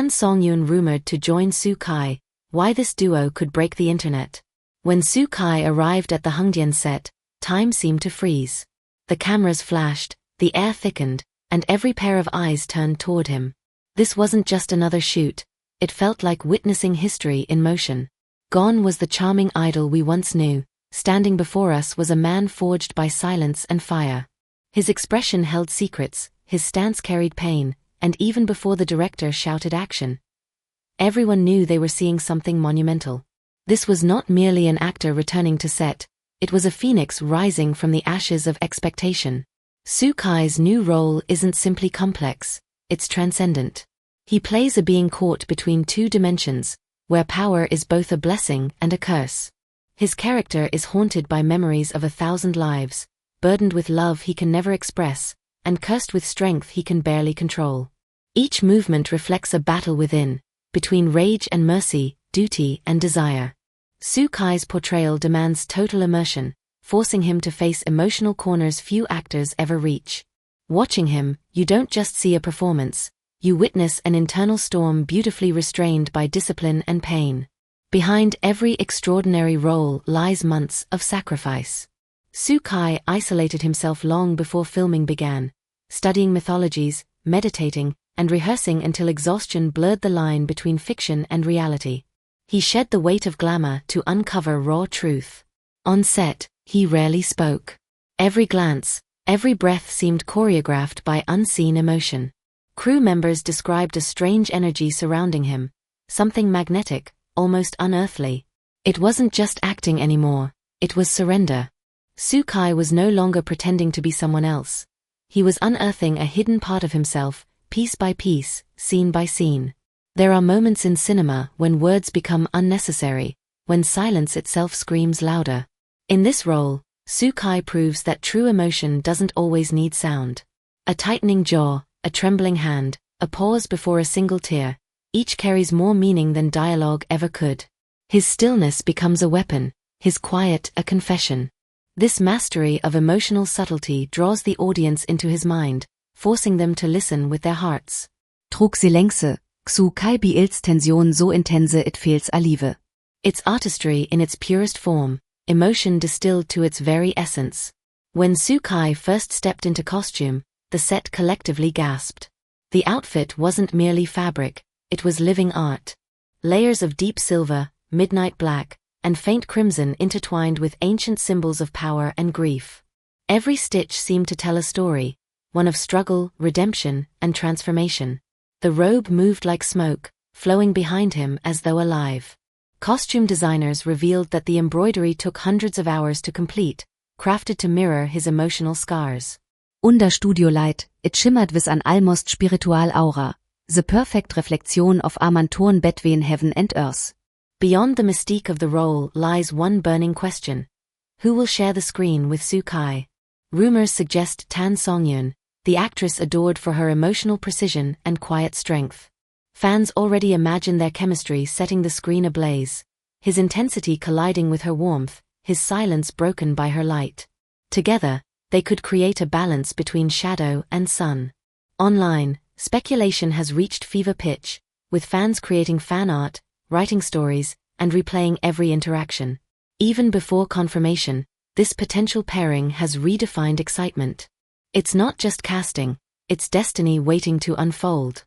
Tan Songyun rumored to join Su Kai, why this duo could break the internet. When Su Kai arrived at the Hongdian set, time seemed to freeze. The cameras flashed, the air thickened, and every pair of eyes turned toward him. This wasn't just another shoot, it felt like witnessing history in motion. Gone was the charming idol we once knew, standing before us was a man forged by silence and fire. His expression held secrets, his stance carried pain, and even before the director shouted action, everyone knew they were seeing something monumental. This was not merely an actor returning to set, it was a phoenix rising from the ashes of expectation. Su Kai's new role isn't simply complex, it's transcendent. He plays a being caught between two dimensions, where power is both a blessing and a curse. His character is haunted by memories of 1,000 lives, burdened with love he can never express, and cursed with strength he can barely control. Each movement reflects a battle within, between rage and mercy, duty and desire. Su Kai's portrayal demands total immersion, forcing him to face emotional corners few actors ever reach. Watching him, you don't just see a performance, you witness an internal storm beautifully restrained by discipline and pain. Behind every extraordinary role lies months of sacrifice. Su Kai isolated himself long before filming began, studying mythologies, meditating, and rehearsing until exhaustion blurred the line between fiction and reality. He shed the weight of glamour to uncover raw truth. On set, he rarely spoke. Every glance, every breath seemed choreographed by unseen emotion. Crew members described a strange energy surrounding him, something magnetic, almost unearthly. It wasn't just acting anymore, it was surrender. Su Kai was no longer pretending to be someone else. He was unearthing a hidden part of himself, piece by piece, scene by scene. There are moments in cinema when words become unnecessary, when silence itself screams louder. In this role, Su Kai proves that true emotion doesn't always need sound. A tightening jaw, a trembling hand, a pause before a single tear, each carries more meaning than dialogue ever could. His stillness becomes a weapon, his quiet a confession. This mastery of emotional subtlety draws the audience into his mind, forcing them to listen with their hearts. Trug silense, Su Kai biils tension so intense it feels alive. It's artistry in its purest form, emotion distilled to its very essence. When Su Kai first stepped into costume, the set collectively gasped. The outfit wasn't merely fabric, it was living art. Layers of deep silver, midnight black, and faint crimson intertwined with ancient symbols of power and grief. Every stitch seemed to tell a story, one of struggle, redemption, and transformation. The robe moved like smoke, flowing behind him as though alive. Costume designers revealed that the embroidery took hundreds of hours to complete, crafted to mirror his emotional scars. Under studio light, it shimmered with an almost spiritual aura, the perfect reflection of Amantoren between heaven and earth. Beyond the mystique of the role lies one burning question. Who will share the screen with Su Kai? Rumors suggest Tan Songyun, the actress adored for her emotional precision and quiet strength. Fans already imagine their chemistry setting the screen ablaze, his intensity colliding with her warmth, his silence broken by her light. Together, they could create a balance between shadow and sun. Online, speculation has reached fever pitch, with fans creating fan art, writing stories, and replaying every interaction. Even before confirmation, this potential pairing has redefined excitement. It's not just casting, it's destiny waiting to unfold.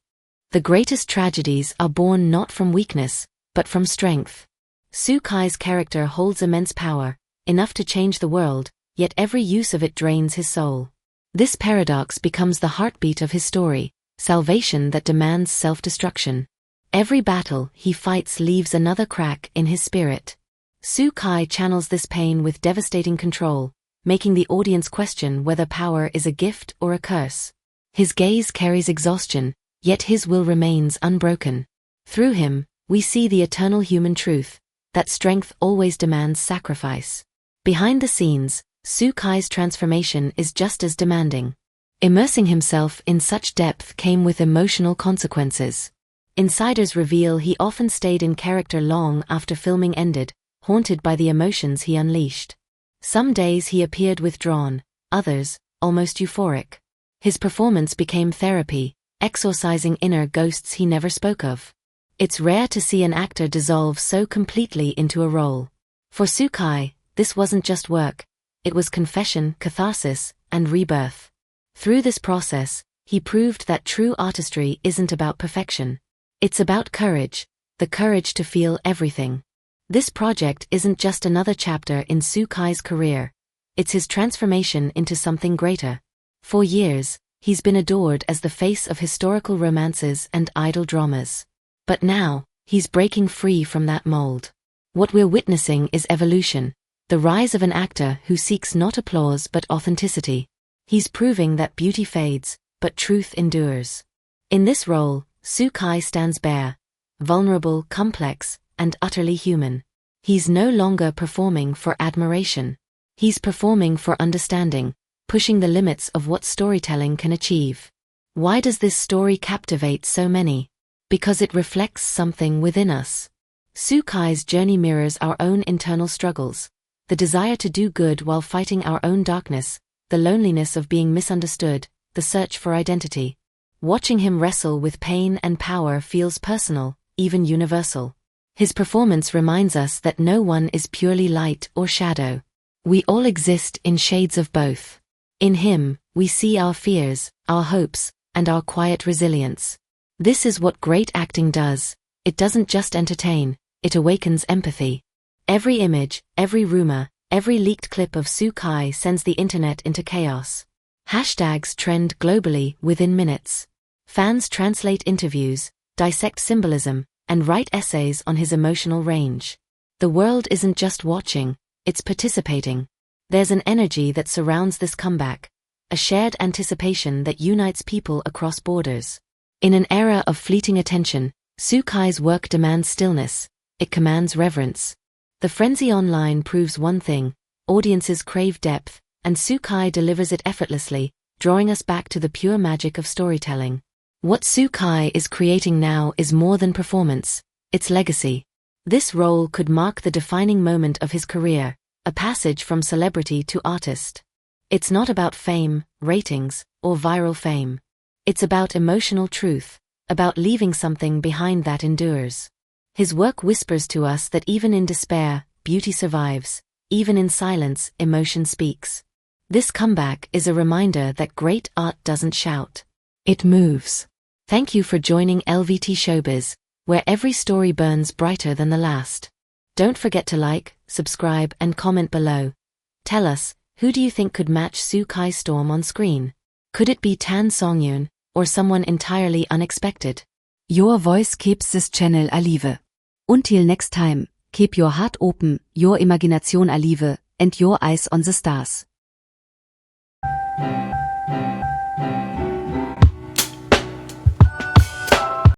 The greatest tragedies are born not from weakness, but from strength. Su Kai's character holds immense power, enough to change the world, yet every use of it drains his soul. This paradox becomes the heartbeat of his story, salvation that demands self-destruction. Every battle he fights leaves another crack in his spirit. Su Kai channels this pain with devastating control, making the audience question whether power is a gift or a curse. His gaze carries exhaustion, yet his will remains unbroken. Through him, we see the eternal human truth, that strength always demands sacrifice. Behind the scenes, Su Kai's transformation is just as demanding. Immersing himself in such depth came with emotional consequences. Insiders reveal he often stayed in character long after filming ended, haunted by the emotions he unleashed. Some days he appeared withdrawn, others, almost euphoric. His performance became therapy, exorcising inner ghosts he never spoke of. It's rare to see an actor dissolve so completely into a role. For Sukai, this wasn't just work, it was confession, catharsis, and rebirth. Through this process, he proved that true artistry isn't about perfection. It's about courage, the courage to feel everything. This project isn't just another chapter in Sukai's career, it's his transformation into something greater. For years, he's been adored as the face of historical romances and idol dramas. But now, he's breaking free from that mold. What we're witnessing is evolution, the rise of an actor who seeks not applause but authenticity. He's proving that beauty fades, but truth endures. In this role, Sukai stands bare, vulnerable, complex, and utterly human. He's no longer performing for admiration. He's performing for understanding, pushing the limits of what storytelling can achieve. Why does this story captivate so many? Because it reflects something within us. Sukai's journey mirrors our own internal struggles, the desire to do good while fighting our own darkness, the loneliness of being misunderstood, the search for identity. Watching him wrestle with pain and power feels personal, even universal. His performance reminds us that no one is purely light or shadow. We all exist in shades of both. In him, we see our fears, our hopes, and our quiet resilience. This is what great acting does. It doesn't just entertain, it awakens empathy. Every image, every rumor, every leaked clip of Sukai sends the internet into chaos. Hashtags trend globally within minutes. Fans translate interviews, dissect symbolism, and write essays on his emotional range. The world isn't just watching, it's participating. There's an energy that surrounds this comeback, a shared anticipation that unites people across borders. In an era of fleeting attention, Sukai's work demands stillness, it commands reverence. The frenzy online proves one thing: audiences crave depth, and Sukai delivers it effortlessly, drawing us back to the pure magic of storytelling. What Sukai is creating now is more than performance, it's legacy. This role could mark the defining moment of his career, a passage from celebrity to artist. It's not about fame, ratings, or viral fame. It's about emotional truth, about leaving something behind that endures. His work whispers to us that even in despair, beauty survives, even in silence, emotion speaks. This comeback is a reminder that great art doesn't shout, it moves. Thank you for joining LVT Showbiz, where every story burns brighter than the last. Don't forget to like, subscribe, and comment below. Tell us, who do you think could match Sukai's storm on screen? Could it be Songyun, or someone entirely unexpected? Your voice keeps this channel alive. Until next time, keep your heart open, your imagination alive, and your eyes on the stars.